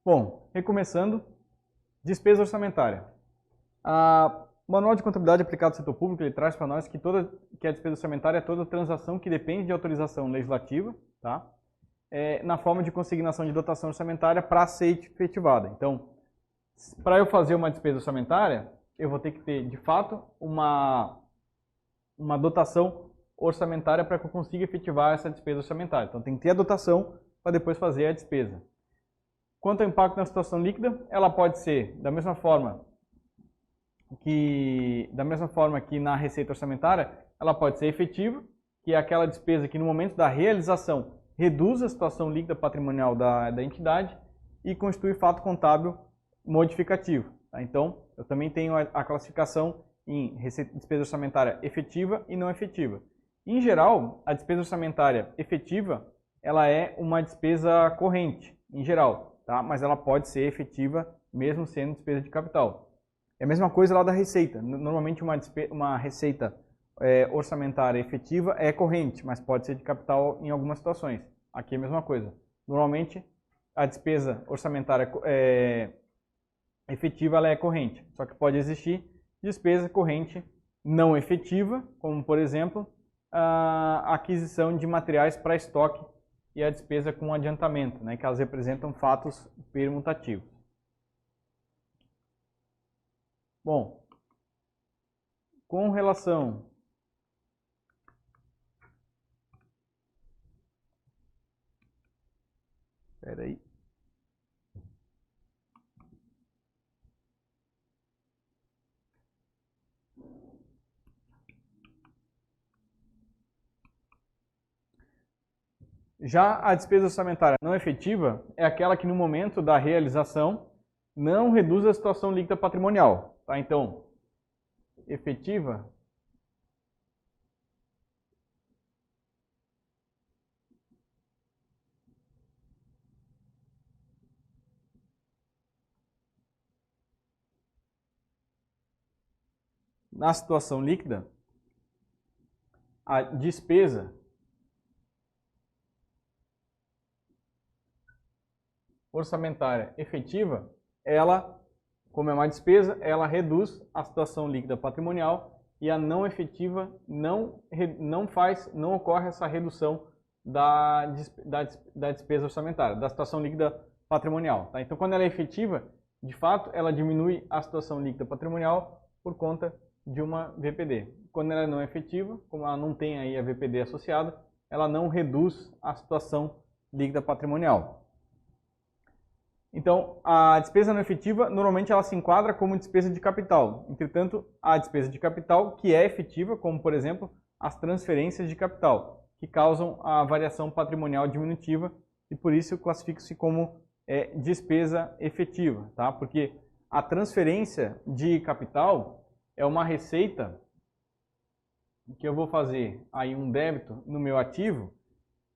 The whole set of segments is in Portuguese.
Bom, recomeçando, despesa orçamentária. O Manual de Contabilidade Aplicada ao Setor Público ele traz para nós que a despesa orçamentária é toda transação que depende de autorização legislativa, tá? Na forma de consignação de dotação orçamentária para ser efetivada. Então, para eu fazer uma despesa orçamentária, eu vou ter que ter, de fato, uma dotação orçamentária para que eu consiga efetivar essa despesa orçamentária. Então, tem que ter a dotação para depois fazer a despesa. Quanto ao impacto na situação líquida, ela pode ser da mesma forma que na receita orçamentária, ela pode ser efetiva, que é aquela despesa que no momento da realização reduz a situação líquida patrimonial da entidade e constitui fato contábil modificativo. Tá? Então, eu também tenho a classificação em despesa orçamentária efetiva e não efetiva. Em geral, a despesa orçamentária efetiva, ela é uma despesa corrente, em geral, tá? Mas ela pode ser efetiva mesmo sendo despesa de capital. É a mesma coisa lá da receita. Normalmente uma receita orçamentária efetiva é corrente, mas pode ser de capital em algumas situações. Aqui é a mesma coisa. Normalmente a despesa orçamentária efetiva ela é corrente, só que pode existir despesa corrente não efetiva, como por exemplo a aquisição de materiais para estoque e a despesa com adiantamento, né, que elas representam fatos permutativos. Bom, com relação Já a despesa orçamentária não efetiva é aquela que no momento da realização não reduz a situação líquida patrimonial. Tá? Então, efetiva na situação líquida, a despesa orçamentária efetiva, ela, como é uma despesa, ela reduz a situação líquida patrimonial e a não efetiva não ocorre essa redução da despesa orçamentária, da situação líquida patrimonial. Tá? Então, quando ela é efetiva, de fato, ela diminui a situação líquida patrimonial por conta de uma VPD. Quando ela não é efetiva, como ela não tem aí a VPD associada, ela não reduz a situação líquida patrimonial. Então, a despesa não efetiva, normalmente ela se enquadra como despesa de capital. Entretanto, a despesa de capital, que é efetiva, como por exemplo, as transferências de capital, que causam a variação patrimonial diminutiva e por isso classifica-se como despesa efetiva, tá? Porque a transferência de capital é uma receita que eu vou fazer aí um débito no meu ativo.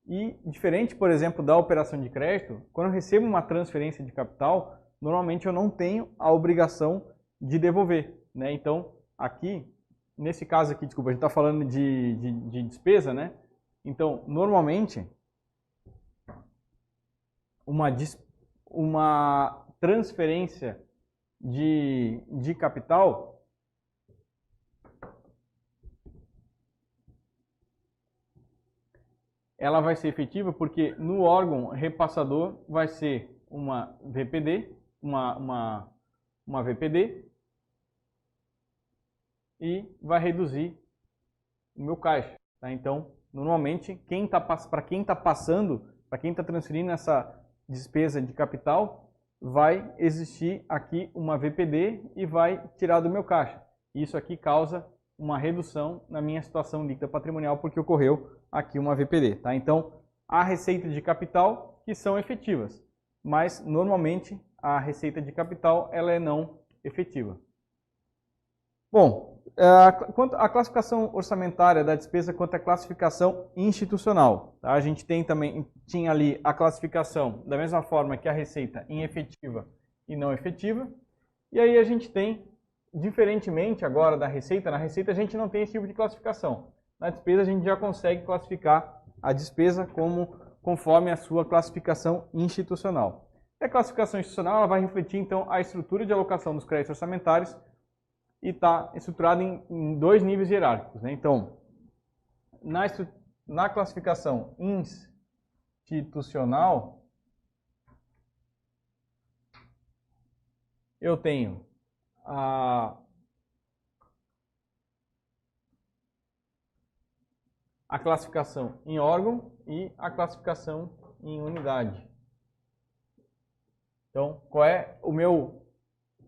E diferente, por exemplo, da operação de crédito, quando eu recebo uma transferência de capital, normalmente eu não tenho a obrigação de devolver, né? Então, aqui, nesse caso aqui, desculpa, a gente está falando de despesa, né? Então, normalmente, uma transferência de capital ela vai ser efetiva porque no órgão repassador vai ser uma VPD, uma VPD e vai reduzir o meu caixa. Tá? Então, normalmente, para quem está passando, para quem está transferindo essa despesa de capital, vai existir aqui uma VPD e vai tirar do meu caixa. Isso aqui causa uma redução na minha situação líquida patrimonial porque ocorreu aqui uma VPD. Tá? Então, há receitas de capital que são efetivas, mas normalmente a receita de capital ela é não efetiva. Bom, quanto à classificação orçamentária da despesa quanto à classificação institucional, tá? A gente tinha ali a classificação da mesma forma que a receita em efetiva e não efetiva, e aí a gente tem diferentemente agora da receita, na receita a gente não tem esse tipo de classificação. Na despesa a gente já consegue classificar a despesa conforme a sua classificação institucional. E a classificação institucional ela vai refletir, então, a estrutura de alocação dos créditos orçamentários e está estruturada em dois níveis hierárquicos, né? Então, na classificação institucional, eu tenho a classificação em órgão e a classificação em unidade. Então, qual é o meu,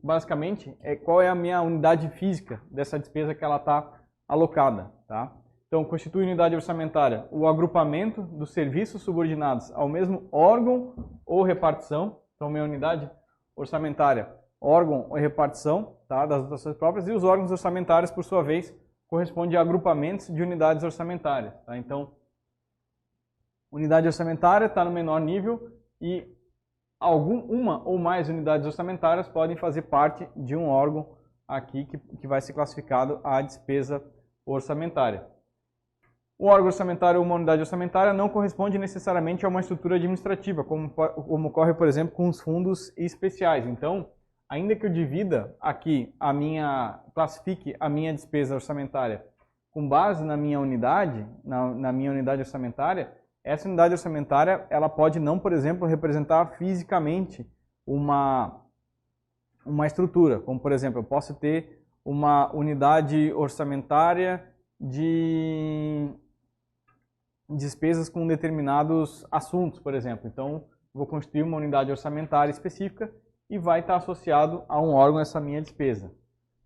basicamente, qual é a minha unidade física dessa despesa que ela está alocada, tá? Então, constitui unidade orçamentária o agrupamento dos serviços subordinados ao mesmo órgão ou repartição. Então, minha unidade orçamentária, órgão ou repartição, tá, das dotações próprias, e os órgãos orçamentários, por sua vez, correspondem a agrupamentos de unidades orçamentárias. Tá? Então, unidade orçamentária está no menor nível e uma ou mais unidades orçamentárias podem fazer parte de um órgão aqui que vai ser classificado a despesa orçamentária. O órgão orçamentário ou uma unidade orçamentária não corresponde necessariamente a uma estrutura administrativa, como ocorre, por exemplo, com os fundos especiais. Então, ainda que eu divida aqui classifique a minha despesa orçamentária com base na minha unidade, na minha unidade orçamentária, essa unidade orçamentária ela pode não, por exemplo, representar fisicamente uma estrutura, como por exemplo, eu posso ter uma unidade orçamentária de despesas com determinados assuntos, por exemplo. Então, vou constituir uma unidade orçamentária específica e vai estar associado a um órgão essa minha despesa.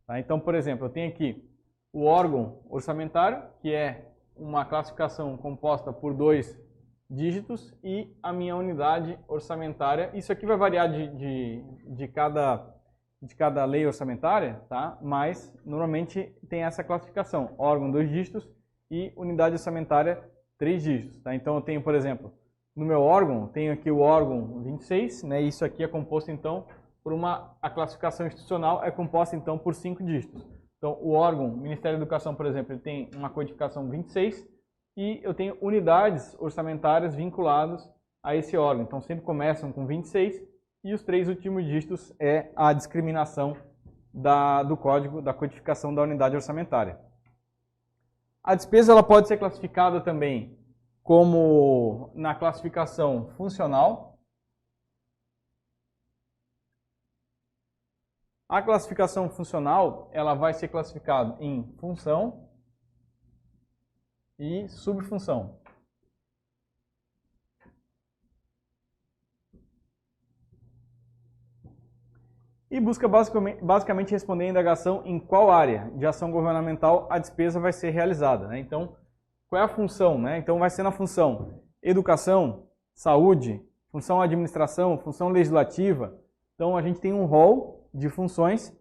Tá? Então, por exemplo, eu tenho aqui o órgão orçamentário, que é uma classificação composta por 2 dígitos, e a minha unidade orçamentária. Isso aqui vai variar de cada lei orçamentária, tá? Mas normalmente tem essa classificação, órgão 2 dígitos e unidade orçamentária 3 dígitos. Tá? Então eu tenho, por exemplo, no meu órgão, tenho aqui o órgão 26, né? Isso aqui é composto então por a classificação institucional é composta então por 5 dígitos. Então o órgão Ministério da Educação, por exemplo, ele tem uma codificação 26 e eu tenho unidades orçamentárias vinculadas a esse órgão. Então sempre começam com 26 e os 3 últimos dígitos é a discriminação do código da codificação da unidade orçamentária. A despesa ela pode ser classificada também como na classificação funcional. A classificação funcional ela vai ser classificada em função e subfunção. E busca basicamente responder a indagação em qual área de ação governamental a despesa vai ser realizada. Né? Então, qual é a função? Né? Então, vai ser na função educação, saúde, função administração, função legislativa. Então, a gente tem um rol de funções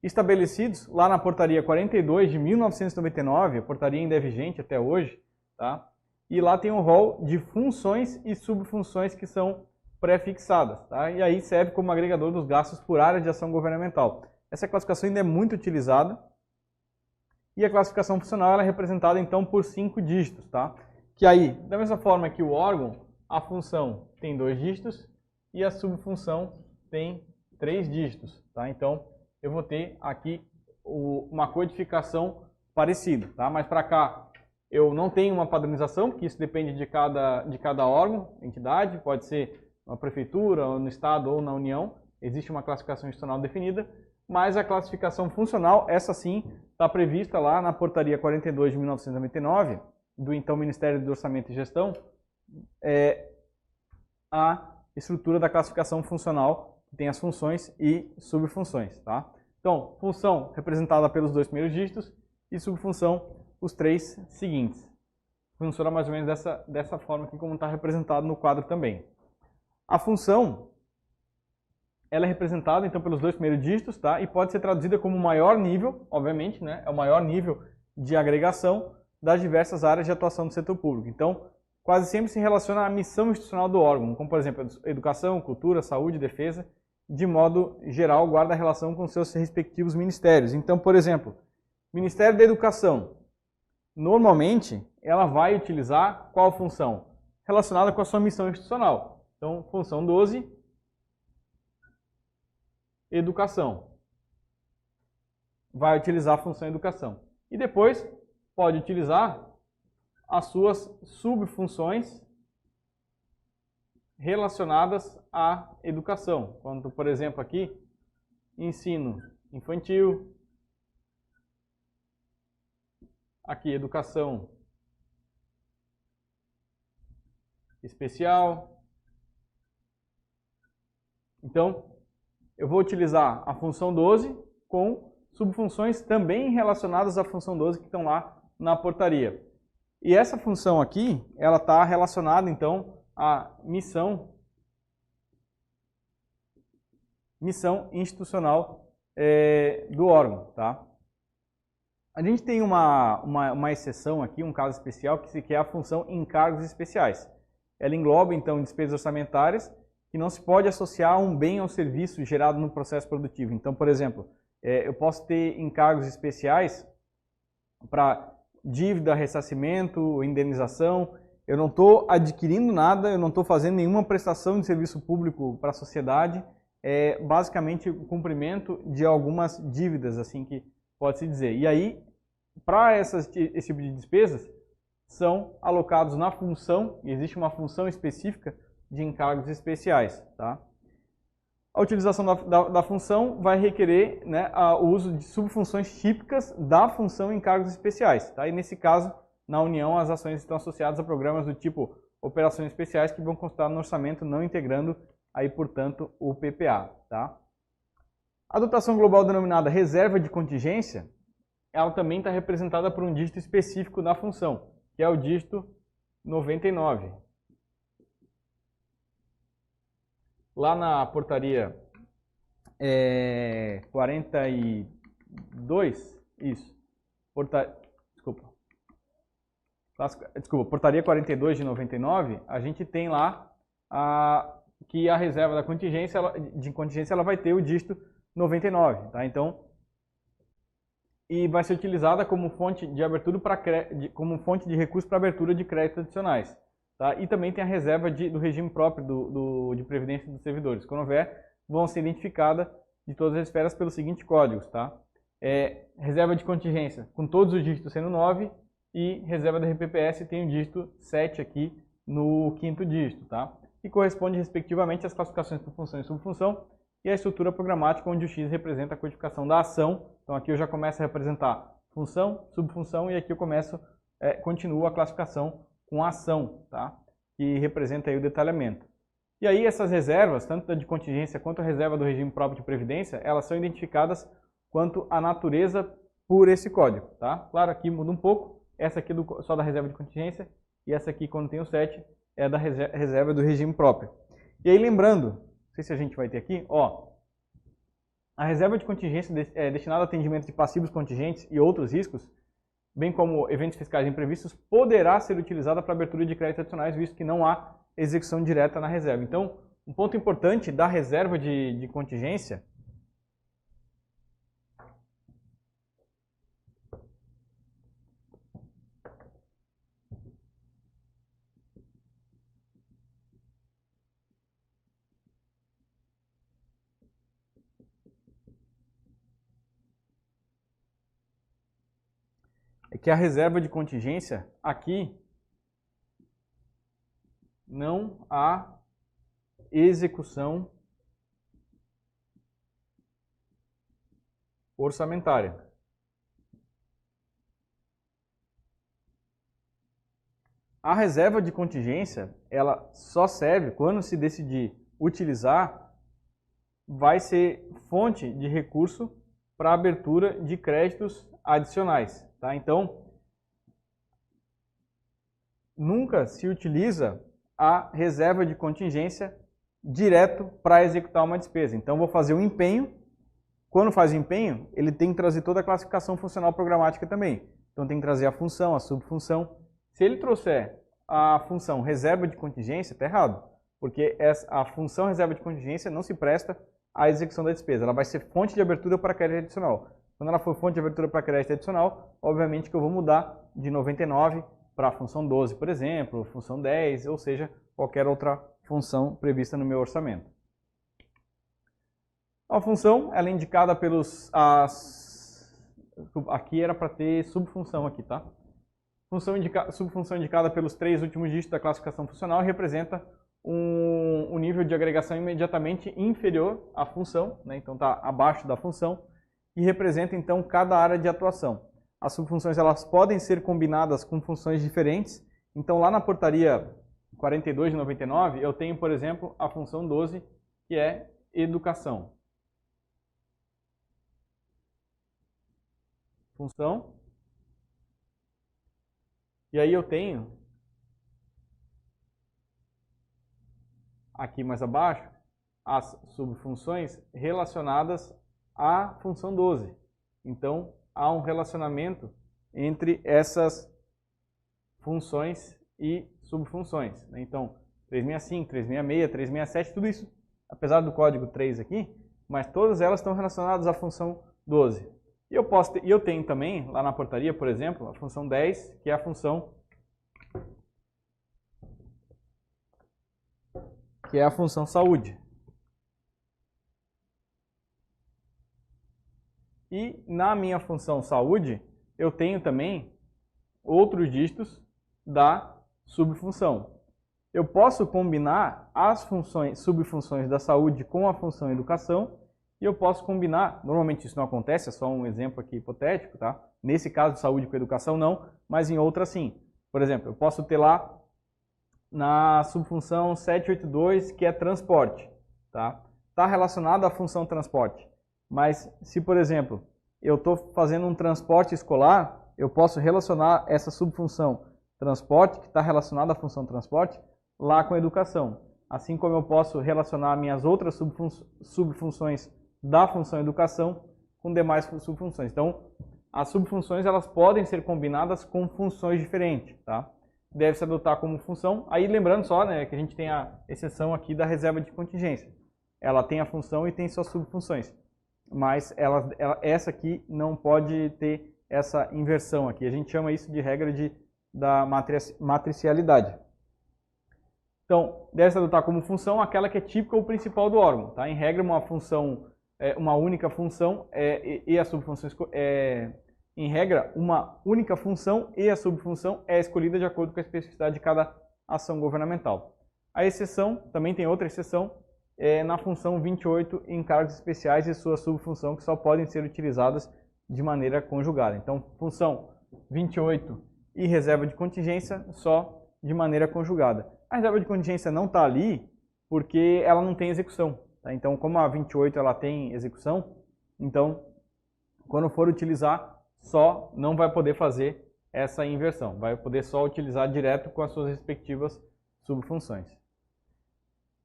estabelecidos lá na portaria 42 de 1999, a portaria ainda é vigente até hoje, tá? E lá tem um rol de funções e subfunções que são pré-fixadas, tá? E aí serve como agregador dos gastos por área de ação governamental. Essa classificação ainda é muito utilizada e a classificação funcional ela é representada então por 5 dígitos, tá? Que aí, da mesma forma que o órgão, a função tem 2 dígitos e a subfunção tem 3 dígitos, tá? Então, eu vou ter aqui uma codificação parecida, tá? Mas para cá eu não tenho uma padronização, que isso depende de cada órgão, entidade, pode ser na prefeitura, ou no estado ou na União, existe uma classificação institucional definida, mas a classificação funcional, essa sim, está prevista lá na portaria 42 de 1999, do então Ministério do Orçamento e Gestão, a estrutura da classificação funcional, que tem as funções e subfunções, tá? Então, função representada pelos 2 primeiros dígitos e subfunção os 3 seguintes. Funciona mais ou menos dessa forma aqui, como está representado no quadro também. A função, ela é representada então pelos 2 primeiros dígitos, tá? E pode ser traduzida como o maior nível, obviamente, né? É o maior nível de agregação das diversas áreas de atuação do setor público. Então, quase sempre se relaciona à missão institucional do órgão, como por exemplo, educação, cultura, saúde, defesa, de modo geral, guarda relação com seus respectivos ministérios. Então, por exemplo, Ministério da Educação, normalmente, ela vai utilizar qual função? Relacionada com a sua missão institucional. Então, função 12, educação. Vai utilizar a função educação. E depois pode utilizar as suas subfunções relacionadas à educação. Quando, por exemplo, aqui, ensino infantil, aqui educação especial. Então, eu vou utilizar a função 12 com subfunções também relacionadas à função 12 que estão lá na portaria. E essa função aqui, ela está relacionada, então, à missão institucional do órgão, tá? A gente tem uma exceção aqui, um caso especial, que é a função encargos especiais. Ela engloba, então, despesas orçamentárias que não se pode associar a um bem ou serviço gerado no processo produtivo. Então, por exemplo, eu posso ter encargos especiais para dívida, ressarcimento, indenização. Eu não estou adquirindo nada, eu não estou fazendo nenhuma prestação de serviço público para a sociedade. É basicamente o cumprimento de algumas dívidas, assim que pode-se dizer. E aí, para esse tipo de despesas, são alocados na função, e existe uma função específica de encargos especiais. Tá? A utilização da função vai requerer, né, o uso de subfunções típicas da função encargos especiais. Tá? E nesse caso, na União, as ações estão associadas a programas do tipo operações especiais que vão constar no orçamento, não integrando, aí, portanto, o PPA. Tá? A dotação global denominada reserva de contingência, ela também está representada por um dígito específico da função, que é o dígito 99. Lá na portaria 42, isso, portaria 42 de 99, a gente tem lá que a reserva da contingência, ela vai ter o dígito 99, tá? Então, e vai ser utilizada como fonte de abertura como fonte de recurso para abertura de créditos adicionais. Tá? E também tem a reserva do regime próprio de previdência dos servidores. Quando houver, vão ser identificadas de todas as esferas pelos seguintes códigos. Tá? Reserva de contingência com todos os dígitos sendo 9 e reserva da RPPS tem o dígito 7 aqui no quinto dígito. Tá? Que corresponde respectivamente às classificações por função e subfunção e à estrutura programática onde o X representa a codificação da ação. Então aqui eu já começo a representar função, subfunção e aqui eu continuo a classificação com a ação, tá? Que representa aí o detalhamento. E aí essas reservas, tanto a de contingência quanto a reserva do regime próprio de previdência, elas são identificadas quanto à natureza por esse código, tá? Claro, aqui muda um pouco, essa aqui é só da reserva de contingência e essa aqui, quando tem o 7, é da reserva do regime próprio. E aí lembrando, não sei se a gente vai ter aqui, ó, a reserva de contingência é destinada ao atendimento de passivos contingentes e outros riscos, bem como eventos fiscais imprevistos, poderá ser utilizada para abertura de créditos adicionais, visto que não há execução direta na reserva. Então, um ponto importante da reserva de contingência é que a reserva de contingência, aqui, não há execução orçamentária. A reserva de contingência, ela só serve, quando se decidir utilizar, vai ser fonte de recurso para abertura de créditos adicionais. Tá? Então, nunca se utiliza a reserva de contingência direto para executar uma despesa. Então, vou fazer um empenho. Quando faz o empenho, ele tem que trazer toda a classificação funcional programática também. Então, tem que trazer a função, a subfunção. Se ele trouxer a função reserva de contingência, está errado. Porque a função reserva de contingência não se presta à execução da despesa. Ela vai ser fonte de abertura para crédito adicional. Quando ela for fonte de abertura para crédito adicional, obviamente que eu vou mudar de 99 para a função 12, por exemplo, função 10, ou seja, qualquer outra função prevista no meu orçamento. A função ela é indicada pelos... aqui era para ter subfunção aqui, tá? Subfunção indicada pelos 3 últimos dígitos da classificação funcional representa um nível de agregação imediatamente inferior à função, né? Então está abaixo da função, e representa então cada área de atuação. As subfunções elas podem ser combinadas com funções diferentes. Então lá na portaria 42 de 99 eu tenho, por exemplo, a função 12, que é educação. Função. E aí eu tenho, aqui mais abaixo, as subfunções relacionadas à função 12. Então, há um relacionamento entre essas funções e subfunções. Então, 365, 366, 367, tudo isso, apesar do código 3 aqui, mas todas elas estão relacionadas à função 12. E eu tenho também, lá na portaria, por exemplo, a função 10, que é a função saúde. E na minha função saúde, eu tenho também outros dígitos da subfunção. Eu posso combinar as subfunções da saúde com a função educação, e eu posso combinar, normalmente isso não acontece, é só um exemplo aqui hipotético, tá? Nesse caso, saúde com educação não, mas em outra sim. Por exemplo, eu posso ter lá na subfunção 782, que é transporte, tá? Está relacionado à função transporte. Mas se, por exemplo, eu estou fazendo um transporte escolar, eu posso relacionar essa subfunção transporte, que está relacionada à função transporte, lá com a educação. Assim como eu posso relacionar minhas outras subfunções da função educação com demais subfunções. Então, as subfunções elas podem ser combinadas com funções diferentes, tá? Deve se adotar como função. Aí lembrando só, né, que a gente tem a exceção aqui da reserva de contingência. Ela tem a função e tem suas subfunções. Mas essa aqui não pode ter essa inversão aqui. A gente chama isso de regra da matricialidade. Então, deve se adotar como função aquela que é típica ou principal do órgão. Tá? Em regra, uma única função e as subfunções... Em regra, uma única função e a subfunção é escolhida de acordo com a especificidade de cada ação governamental. A exceção, também tem outra exceção, na função 28, encargos especiais e sua subfunção, que só podem ser utilizadas de maneira conjugada. Então, função 28 e reserva de contingência só de maneira conjugada. A reserva de contingência não está ali porque ela não tem execução. Tá? Então, como a 28 ela tem execução, então, quando for utilizar, só não vai poder fazer essa inversão. Vai poder só utilizar direto com as suas respectivas subfunções.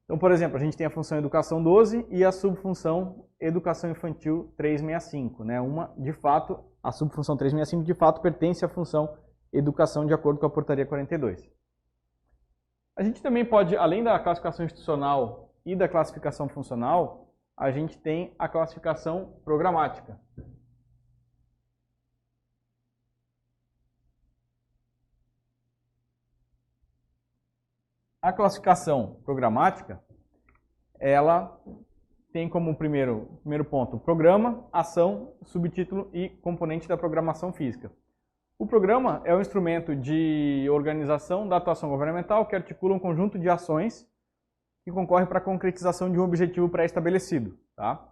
Então, por exemplo, a gente tem a função educação 12 e a subfunção educação infantil 365. Né? A subfunção 365 de fato pertence à função educação de acordo com a portaria 42. A gente também pode, além da classificação institucional e da classificação funcional, a gente tem a classificação programática. A classificação programática, ela tem como primeiro ponto programa, ação, subtítulo e componente da programação física. O programa é um instrumento de organização da atuação governamental que articula um conjunto de ações que concorrem para a concretização de um objetivo pré-estabelecido. Tá?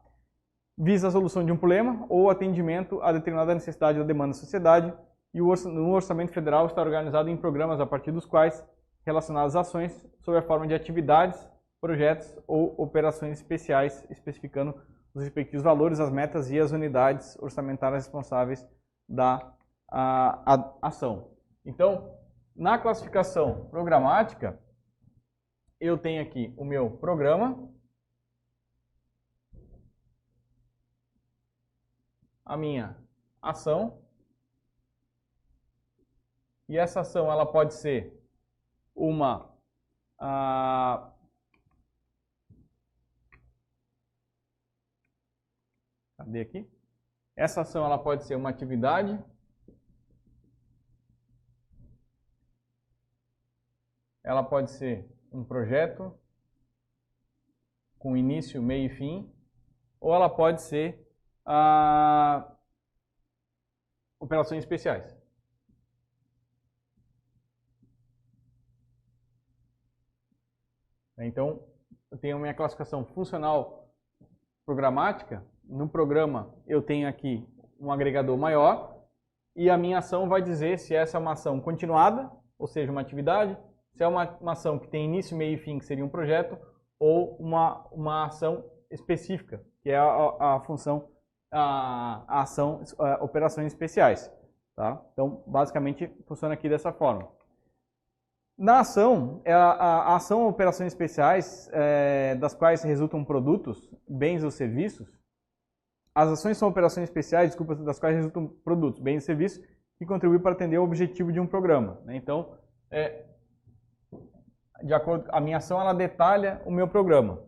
Visa a solução de um problema ou atendimento a determinada necessidade da demanda da sociedade, e no orçamento federal está organizado em programas a partir dos quais relacionadas às ações sob a forma de atividades, projetos ou operações especiais, especificando os respectivos valores, as metas e as unidades orçamentárias responsáveis da ação. Então, na classificação programática, eu tenho aqui o meu programa, a minha ação, e essa ação ela pode ser uma cadê aqui? Essa ação ela pode ser uma atividade, ela pode ser um projeto com início, meio e fim, ou ela pode ser operações especiais. Então, eu tenho a minha classificação funcional programática. No programa, eu tenho aqui um agregador maior e a minha ação vai dizer se essa é uma ação continuada, ou seja, uma atividade, se é uma ação que tem início, meio e fim, que seria um projeto, ou uma ação específica, que é a função, a ação, operações especiais. Tá? Então, basicamente, funciona aqui dessa forma. Na ação, a ação operações especiais, das quais resultam produtos, bens ou serviços. As ações são operações especiais, desculpa, das quais resultam produtos, bens e serviços que contribuem para atender o objetivo de um programa. Né? Então, de acordo, a minha ação ela detalha o meu programa.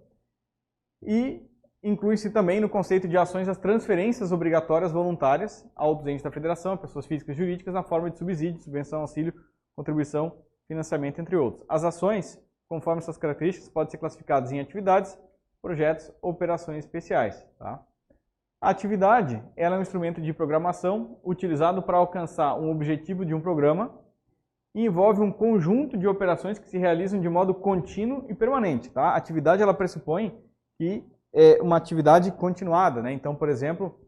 E inclui-se também no conceito de ações as transferências obrigatórias voluntárias a outros entes da federação, a pessoas físicas e jurídicas, na forma de subsídio, subvenção, auxílio, contribuição, financiamento, entre outros. As ações, conforme essas características, podem ser classificadas em atividades, projetos ou operações especiais. Tá? A atividade ela é um instrumento de programação utilizado para alcançar um objetivo de um programa e envolve um conjunto de operações que se realizam de modo contínuo e permanente. Tá? A atividade ela pressupõe que é uma atividade continuada. Né? Então, por exemplo,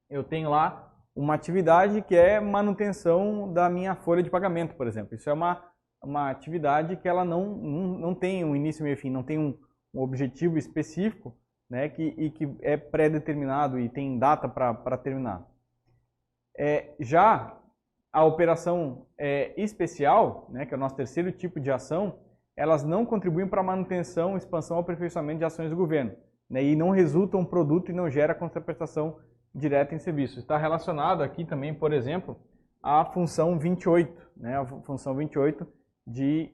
eu tenho lá uma atividade que é manutenção da minha folha de pagamento, por exemplo. Isso é uma atividade que ela não tem um início, meio e fim, não tem um objetivo específico, né, que é pré-determinado e tem data para terminar. Já a operação especial, né, que é o nosso terceiro tipo de ação, elas não contribuem para a manutenção, expansão ou aperfeiçoamento de ações do governo, né, e não resultam um produto e não gera contraprestação direta em serviço. Está relacionado aqui também, por exemplo, à função 28, né, a função 28 de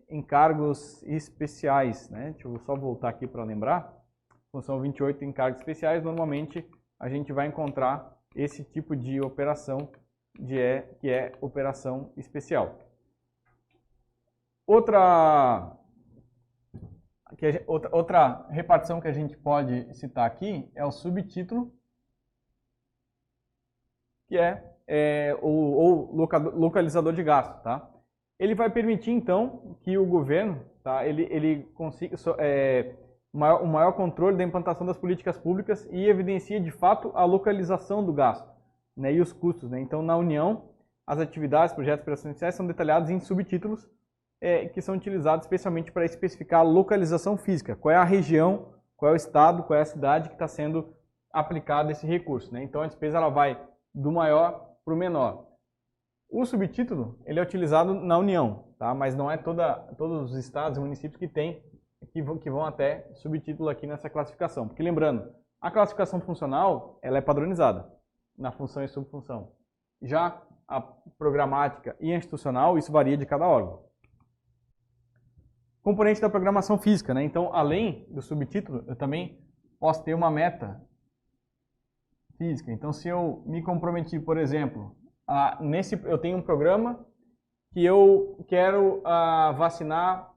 encargos especiais. Né? Deixa eu só voltar aqui para lembrar. Função 28 de encargos especiais, normalmente a gente vai encontrar esse tipo de operação que é operação especial. Outra repartição que a gente pode citar aqui é o subtítulo, que é o localizador de gasto. Tá? Ele vai permitir, então, que o governo ele consiga o maior controle da implantação das políticas públicas e evidencia, de fato, a localização do gasto, né, e os custos. Né? Então, na União, as atividades, projetos e operações especiais são detalhados em subtítulos que são utilizados especialmente para especificar a localização física, qual é a região, qual é o estado, qual é a cidade que está sendo aplicado esse recurso. Né? Então, a despesa ela vai do maior para o menor. O subtítulo ele é utilizado na União, tá? Mas não é todos os estados e municípios que vão até subtítulo aqui nessa classificação. Porque lembrando, a classificação funcional ela é padronizada na função e subfunção. Já a programática e a institucional, isso varia de cada órgão. Componente da programação física, né? Então, além do subtítulo, eu também posso ter uma meta física. Então, se eu me comprometi, por exemplo, eu tenho um programa que eu quero vacinar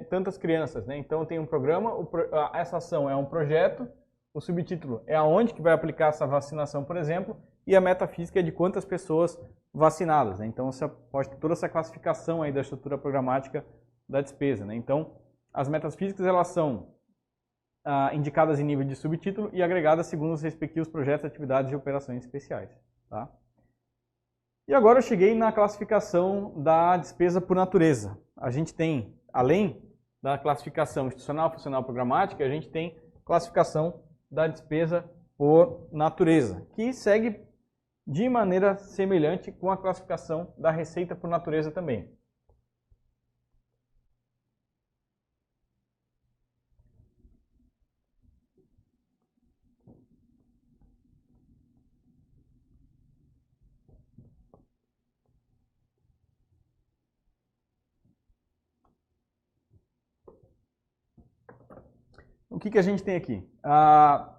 tantas crianças, né? Então, eu tenho um programa, essa ação é um projeto, o subtítulo é aonde que vai aplicar essa vacinação, por exemplo, e a meta física é de quantas pessoas vacinadas, né? Então, você pode ter toda essa classificação aí da estrutura programática da despesa, né? Então, as metas físicas, elas são indicadas em nível de subtítulo e agregadas segundo os respectivos projetos, atividades e operações especiais, tá? E agora eu cheguei na classificação da despesa por natureza. A gente tem, além da classificação institucional, funcional, programática, a gente tem classificação da despesa por natureza, que segue de maneira semelhante com a classificação da receita por natureza também. O que a gente tem aqui? A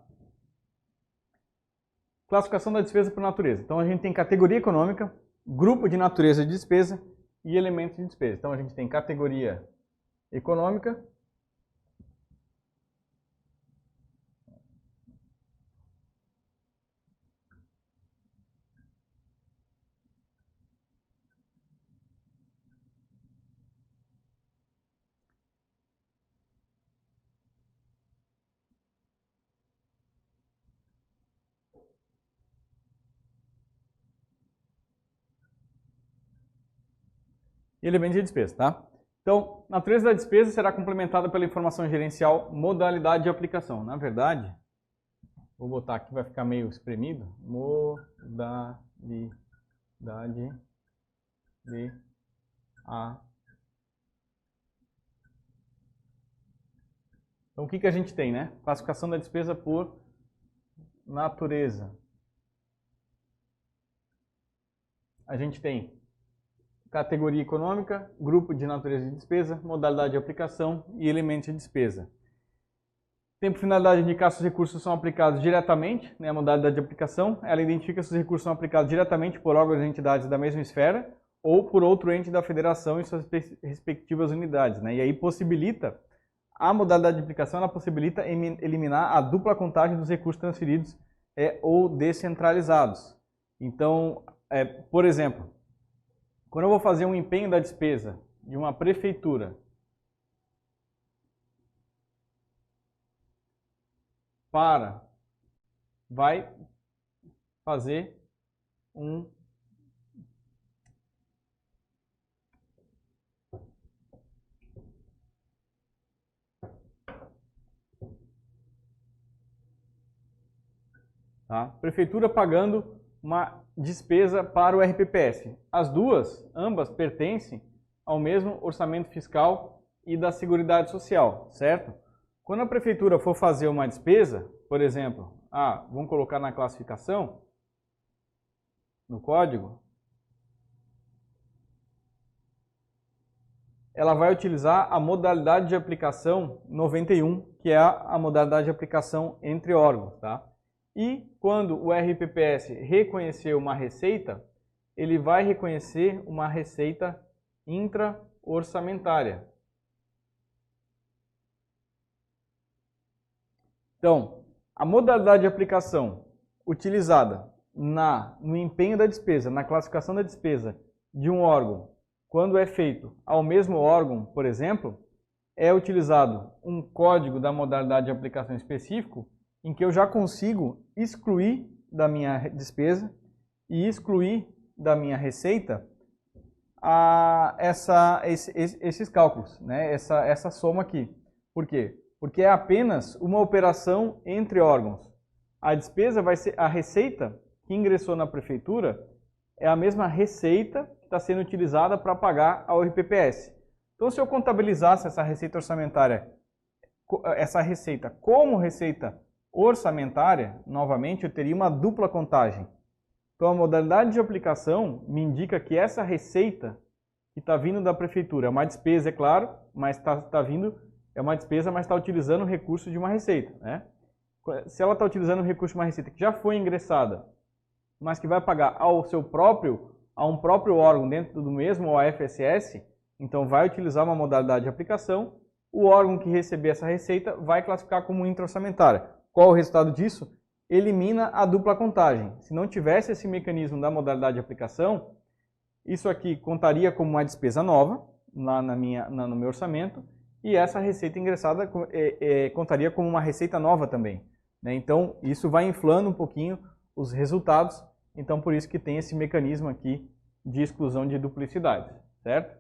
classificação da despesa por natureza. Então, a gente tem categoria econômica, grupo de natureza de despesa e elementos de despesa. Então, a gente tem categoria econômica, e elementos de despesa, tá? Então, a natureza da despesa será complementada pela informação gerencial, modalidade de aplicação. Na verdade, vou botar aqui, vai ficar meio espremido. Modalidade de a. Então, o que a gente tem, né? Classificação da despesa por natureza. A gente tem categoria econômica, grupo de natureza de despesa, modalidade de aplicação e elementos de despesa. Tem por finalidade indicar se os recursos são aplicados diretamente, né, a modalidade de aplicação. Ela identifica se os recursos são aplicados diretamente por órgãos e entidades da mesma esfera ou por outro ente da federação em suas respectivas unidades, né? E aí possibilita, a modalidade de aplicação, ela possibilita eliminar a dupla contagem dos recursos transferidos ou descentralizados. Então, por exemplo, quando eu vou fazer um empenho da despesa de uma prefeitura vai fazer um prefeitura pagando uma despesa para o RPPS. As duas, ambas, pertencem ao mesmo orçamento fiscal e da Seguridade Social, certo? Quando a prefeitura for fazer uma despesa, por exemplo, vamos colocar na classificação, no código, ela vai utilizar a modalidade de aplicação 91, que é a modalidade de aplicação entre órgãos, tá? E quando o RPPS reconhecer uma receita, ele vai reconhecer uma receita intra-orçamentária. Então, a modalidade de aplicação utilizada no empenho da despesa, na classificação da despesa de um órgão, quando é feito ao mesmo órgão, por exemplo, é utilizado um código da modalidade de aplicação específico em que eu já consigo excluir da minha despesa e excluir da minha receita esses cálculos, né? essa soma aqui. Por quê? Porque é apenas uma operação entre órgãos. A despesa vai ser a receita que ingressou na prefeitura, é a mesma receita que está sendo utilizada para pagar ao RPPS. Então, se eu contabilizasse essa receita orçamentária, essa receita como receita orçamentária, novamente, eu teria uma dupla contagem. Então, a modalidade de aplicação me indica que essa receita que está vindo da prefeitura é uma despesa, é claro, mas está vindo, é uma despesa, mas está utilizando o recurso de uma receita, né? Se ela está utilizando o recurso de uma receita que já foi ingressada, mas que vai pagar a um próprio órgão dentro do mesmo OFSS, então vai utilizar uma modalidade de aplicação, o órgão que receber essa receita vai classificar como intra-orçamentária. Qual o resultado disso? Elimina a dupla contagem. Se não tivesse esse mecanismo da modalidade de aplicação, isso aqui contaria como uma despesa nova lá no meu orçamento e essa receita ingressada contaria como uma receita nova também, né? Então, isso vai inflando um pouquinho os resultados. Então, por isso que tem esse mecanismo aqui de exclusão de duplicidades, certo?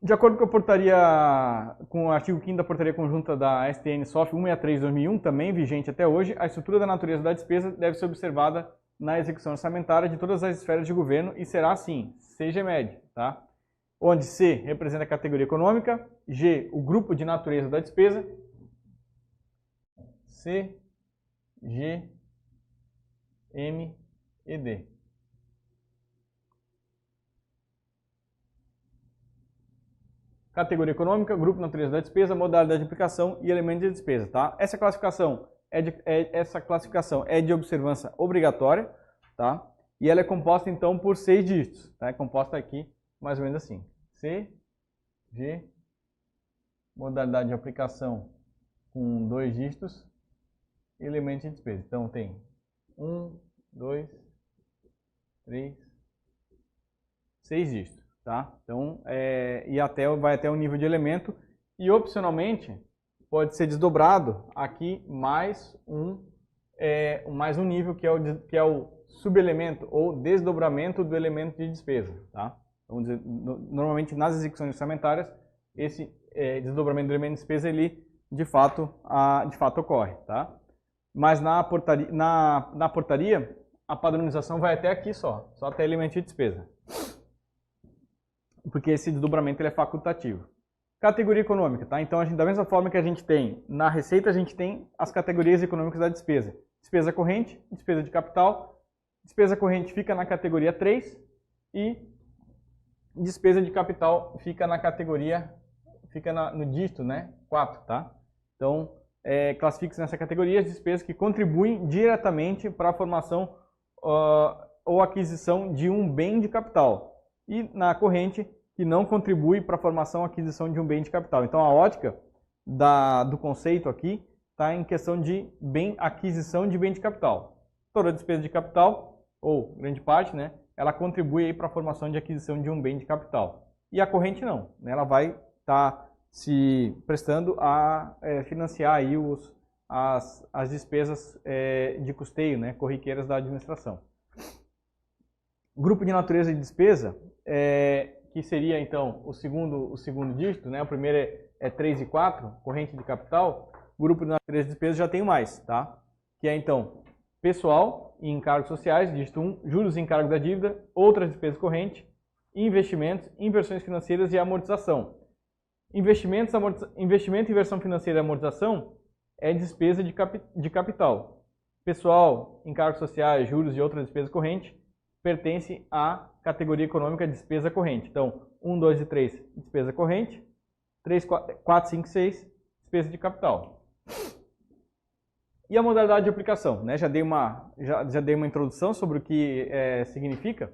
De acordo com o artigo 5º da Portaria Conjunta da STN-SOF 163/2001, também vigente até hoje, a estrutura da natureza da despesa deve ser observada na execução orçamentária de todas as esferas de governo e será assim, CGMED, tá? Onde C representa a categoria econômica, G, o grupo de natureza da despesa, C, G, M e D. Categoria econômica, grupo de natureza da despesa, modalidade de aplicação e elementos de despesa, tá? Essa classificação é de observância obrigatória, tá? E ela é composta então por 6 dígitos, tá? É composta aqui mais ou menos assim: C, G, modalidade de aplicação com 2 dígitos, elementos de despesa. Então tem 1, 2, 3, 6 dígitos, tá? Então, vai até o nível de elemento e opcionalmente pode ser desdobrado aqui mais um nível que é o subelemento ou desdobramento do elemento de despesa, tá? vamos dizer, normalmente nas execuções orçamentárias, esse desdobramento do elemento de despesa, ele de fato ocorre, tá? Mas na portaria, a padronização vai até aqui só até elemento de despesa. Porque esse desdobramento ele é facultativo. Categoria econômica, tá? Então, da mesma forma que a gente tem na receita, a gente tem as categorias econômicas da despesa. Despesa corrente, despesa de capital. Despesa corrente fica na categoria 3 e despesa de capital fica na categoria, no dígito, né? 4, tá? Então, classifica-se nessa categoria as despesas que contribuem diretamente para a formação ou aquisição de um bem de capital. E na corrente, que não contribui para a formação ou aquisição de um bem de capital. Então, a ótica do conceito aqui está em questão de aquisição de bem de capital. Toda despesa de capital, ou grande parte, né, ela contribui para a formação de aquisição de um bem de capital. E a corrente não, né, ela vai estar se prestando a financiar aí as despesas de custeio, né, corriqueiras da administração. Grupo de natureza de despesa, que seria então o segundo dígito, né, o primeiro é 3 e 4, corrente de capital. Grupo de natureza de despesa já tem mais, tá? Que é então pessoal e encargos sociais, dígito 1, juros e encargos da dívida, outras despesas correntes, investimentos, inversões financeiras e amortização. Investimento, inversão financeira e amortização é despesa de capital. Pessoal, encargos sociais, juros e outras despesas correntes pertence à categoria econômica de despesa corrente. Então, 1, 2 e 3, despesa corrente. 3, 4, 5 e 6, despesa de capital. E a modalidade de aplicação, né? Já dei uma introdução sobre o que significa.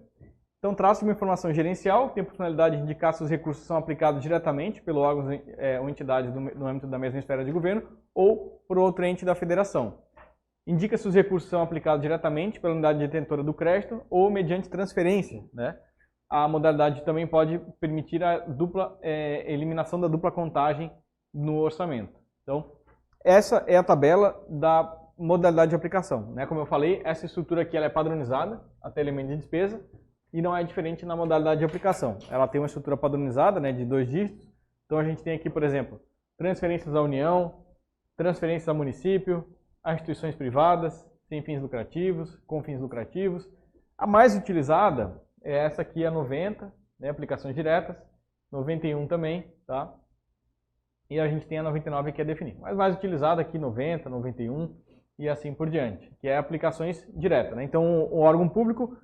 Então, traço uma informação gerencial, que tem a funcionalidade de indicar se os recursos são aplicados diretamente pelo órgão ou entidade no âmbito da mesma esfera de governo ou por outro ente da federação. Indica se os recursos são aplicados diretamente pela unidade detentora do crédito ou mediante transferência, né? A modalidade também pode permitir a eliminação da dupla contagem no orçamento. Então, essa é a tabela da modalidade de aplicação, né? Como eu falei, essa estrutura aqui ela é padronizada até elemento de despesa e não é diferente na modalidade de aplicação. Ela tem uma estrutura padronizada, né, de 2 dígitos. Então, a gente tem aqui, por exemplo, transferências à União, transferências ao município, a instituições privadas, sem fins lucrativos, com fins lucrativos. A mais utilizada é essa aqui, a 90, né, aplicações diretas, 91 também, tá? E a gente tem a 99 que é definir. Mas mais utilizada aqui 90, 91 e assim por diante, que é aplicações diretas, né? Então, o órgão público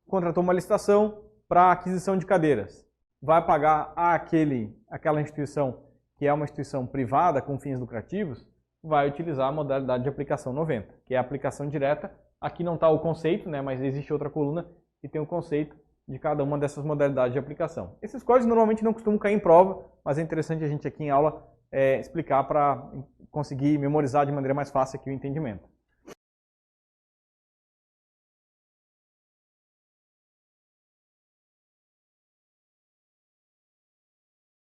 contratou uma licitação para aquisição de cadeiras. Vai pagar aquela instituição que é uma instituição privada com fins lucrativos, vai utilizar a modalidade de aplicação 90, que é a aplicação direta. Aqui não está o conceito, né, mas existe outra coluna que tem o conceito de cada uma dessas modalidades de aplicação. Esses códigos normalmente não costumam cair em prova, mas é interessante a gente aqui em aula explicar para conseguir memorizar de maneira mais fácil aqui o entendimento.